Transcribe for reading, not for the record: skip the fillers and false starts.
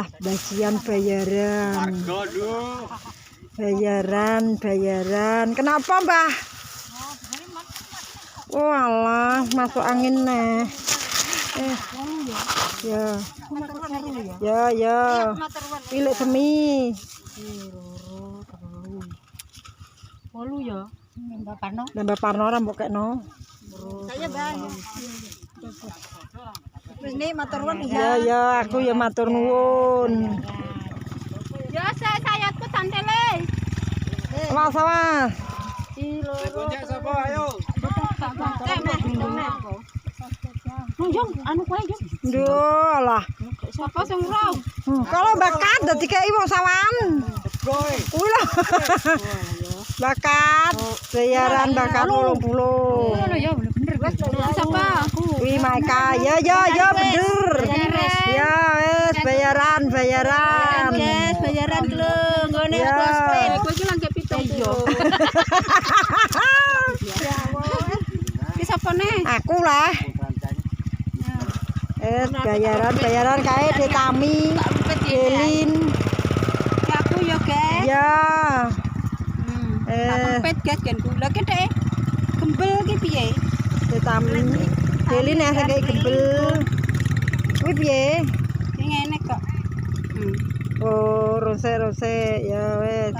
adalah bagian bayaran. Bayaran. Kenapa, Mbah? Oh alah, masuk angin nih. Ya. Pilih semi. Walu ya. Nambah Parno rambut kekno. Saya banyak. Terus ini matur nuwun Ya, aku ya matur nuwun. Ya saya tuh santele. Sama-sama. Gonjak sapa ayo. Jong, anu kowe jong. Duh lah. Sapa sing ora? Kalau bakat dadi kei wong sawan. Kuwi lho. Bakat. Bayaran bakat 80. Ngono ya bener. Sapa? Kuwi Maika. Ya bener. Ya wis bayaran. Guys, bayaran lho. Nggone gospel. Kowe iki langke 70. Ki sapa ne? Aku lah. Bayaran kae Detami. Delin. Ya aku ya, guys. Ya. Pet guys kan kula ki dek. Gembel ki piye? Detami. Delin ya kayak gembel. Kuwi piye? Ki ngene kok. Oh, rose ya wes.